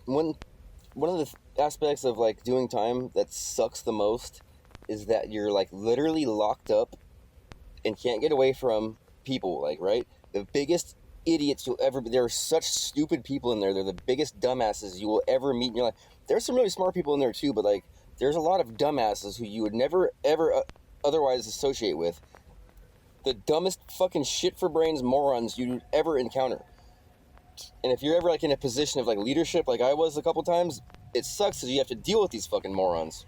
one one of the aspects of like doing time that sucks the most is that you're like literally locked up and can't get away from people. Like, right, the biggest idiots you'll ever. There are such stupid people in there. They're the biggest dumbasses you will ever meet in your life. There's some really smart people in there too, but like, there's a lot of dumbasses who you would never ever otherwise associate with. The dumbest fucking shit for brains morons you'd ever encounter. And if you're ever like in a position of like leadership, like I was a couple times, it sucks because you have to deal with these fucking morons.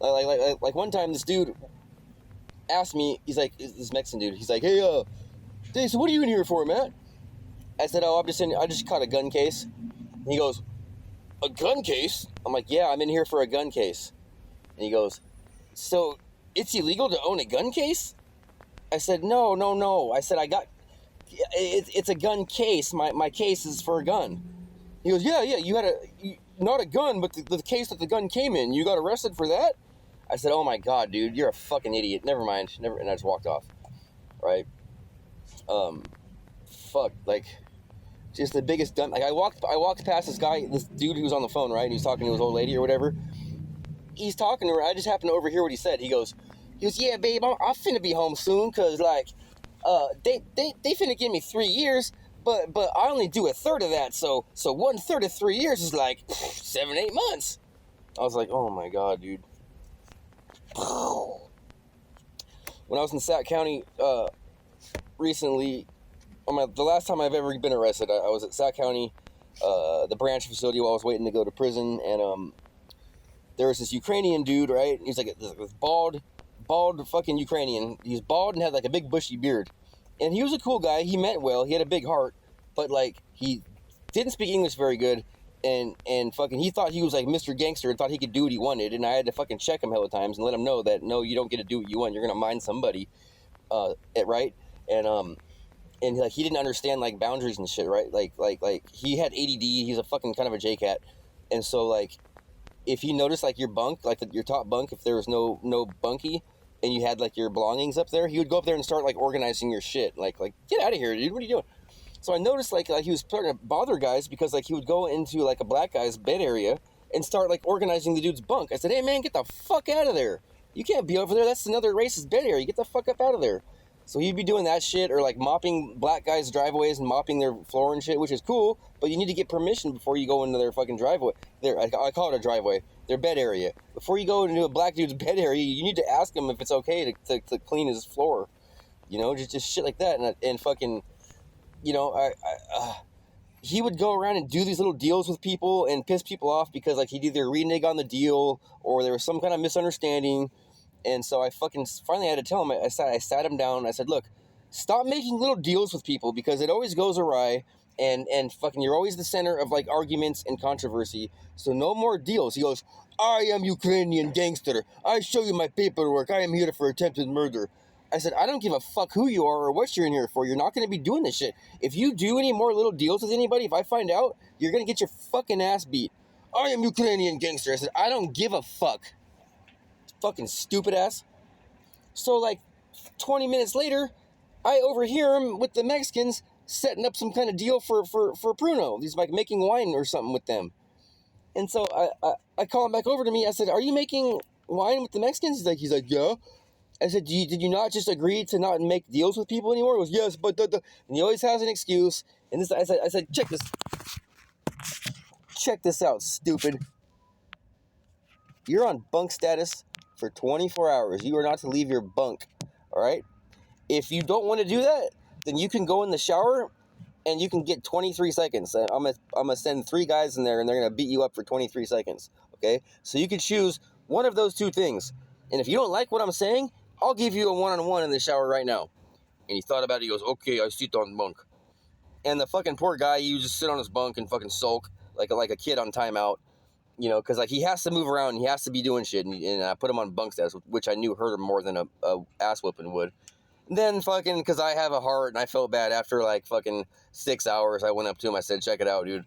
Like one time, this dude asked me. He's like, this Mexican dude. He's like, hey, so what are you in here for, Matt? I said, oh, I just caught a gun case. And he goes, a gun case? I'm like, yeah, I'm in here for a gun case. And he goes, so it's illegal to own a gun case? I said, no. I said, it's a gun case. My case is for a gun. He goes, yeah, you had not a gun, but the case that the gun came in. You got arrested for that? I said, oh my God, dude, you're a fucking idiot. Never mind. And I just walked off. Right? Fuck, like, just the biggest dumb. Like, I walked past this dude who was on the phone, right? And he was talking to his old lady or whatever. He's talking to her. I just happened to overhear what he said. He goes, yeah, babe, I'm finna be home soon, cause like, they finna give me 3 years, but I only do a third of that, so 1/3 of 3 years is like 7-8 months. I was like, oh my God, dude. When I was in Sac County recently, the last time I've ever been arrested, I was at Sac County, the branch facility while I was waiting to go to prison, and there was this Ukrainian dude, right? He's like this bald fucking Ukrainian. He was bald and had like a big bushy beard. And he was a cool guy. He meant well. He had a big heart. But like, he didn't speak English very good. And fucking, he thought he was like Mr. Gangster and thought he could do what he wanted. And I had to fucking check him hella times and let him know that, no, you don't get to do what you want. You're going to mind somebody. Right? And like, he didn't understand like boundaries and shit, right? Like he had ADD. He's a fucking kind of a J-cat. And so like, if he noticed like your bunk, like your top bunk, if there was no bunkie, and you had like your belongings up there, he would go up there and start like organizing your shit. Like get out of here, dude. What are you doing? So I noticed like he was starting to bother guys because like he would go into like a black guy's bed area and start like organizing the dude's bunk. I said, hey man, get the fuck out of there. You can't be over there. That's another racist's bed area. Get the fuck up out of there. So he'd be doing that shit, or like mopping black guys' driveways and mopping their floor and shit, which is cool, but you need to get permission before you go into their fucking driveway. I call it a driveway. Their bed area. Before you go into a black dude's bed area, you need to ask him if it's okay to clean his floor. You know, just shit like that. And fucking, you know, he would go around and do these little deals with people and piss people off because like he'd either renege on the deal or there was some kind of misunderstanding. And so I fucking finally had to tell him. I sat him down. I said, look, stop making little deals with people because it always goes awry. And fucking, you're always the center of like arguments and controversy. So no more deals. He goes, I am Ukrainian gangster. I show you my paperwork. I am here for attempted murder. I said, I don't give a fuck who you are or what you're in here for. You're not going to be doing this shit. If you do any more little deals with anybody, if I find out, you're going to get your fucking ass beat. I am Ukrainian gangster. I said, I don't give a fuck. Fucking stupid ass. So like 20 minutes later, I overhear him with the Mexicans setting up some kind of deal for Pruno. He's like making wine or something with them. And so I call him back over to me. I said, are you making wine with the Mexicans? He's like, yeah. I said, did you not just agree to not make deals with people anymore? He goes, yes, but and he always has an excuse. And this, I said, check this out, stupid. You're on bunk status for 24 hours. You are not to leave your bunk. All right. If you don't want to do that, then you can go in the shower and you can get 23 seconds. I'm gonna send 3 guys in there and they're gonna beat you up for 23 seconds. Okay? So you can choose one of those 2 things. And if you don't like what I'm saying, I'll give you a one-on-one in the shower right now. And he thought about it. He goes, okay, I sit on bunk. And the fucking poor guy, he would just sit on his bunk and fucking sulk like a kid on timeout. You know, because like he has to move around and he has to be doing shit. And I put him on bunk status, which I knew hurt him more than a ass whooping would. Then fucking, because I have a heart and I felt bad after like fucking 6 hours, I went up to him. I said, check it out, dude.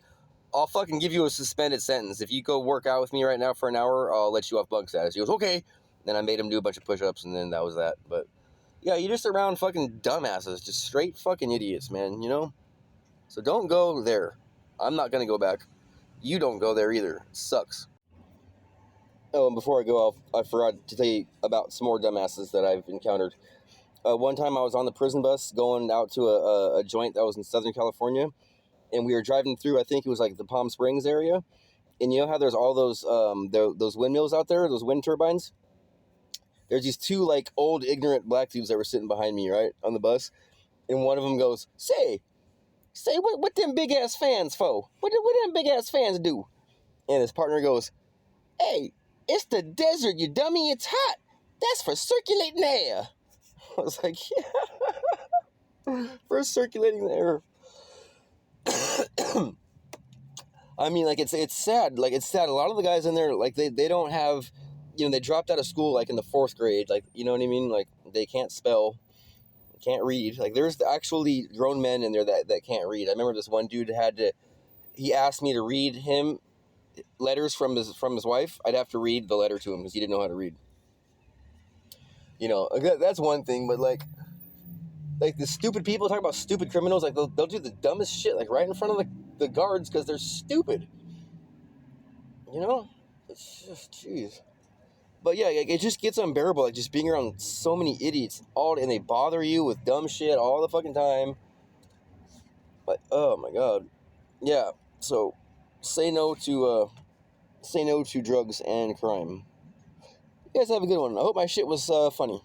I'll fucking give you a suspended sentence. If you go work out with me right now for an hour, I'll let you off bunk status. He goes, okay. Then I made him do a bunch of push-ups and then that was that. But yeah, you're just around fucking dumbasses. Just straight fucking idiots, man, you know? So don't go there. I'm not going to go back. You don't go there either. It sucks. Oh, and before I go off, I forgot to tell you about some more dumbasses that I've encountered. One time I was on the prison bus going out to a joint that was in Southern California, and we were driving through, I think it was like the Palm Springs area, and you know how there's all those windmills out there, those wind turbines? There's these two, like, old, ignorant black dudes that were sitting behind me, right, on the bus, and one of them goes, Say, what them big-ass fans for? What them big-ass fans do? And his partner goes, Hey, it's the desert, you dummy, it's hot. That's for circulating air. I was like, yeah, for circulating the air. I mean, like, it's sad. Like, it's sad. A lot of the guys in there, like, they don't have, they dropped out of school, like, in the 4th grade. Like, you know what I mean? Like, they can't spell, can't read. Like, there's actually grown men in there that can't read. I remember this one dude he asked me to read him letters from his wife. I'd have to read the letter to him because he didn't know how to read. That's one thing, but like the stupid people, talk about stupid criminals, like they'll do the dumbest shit, like right in front of the guards because they're stupid. It's just, jeez. But yeah, it just gets unbearable, like just being around so many idiots and they bother you with dumb shit all the fucking time. But oh my god, yeah. So say no to drugs and crime. You guys have a good one. I hope my shit was funny.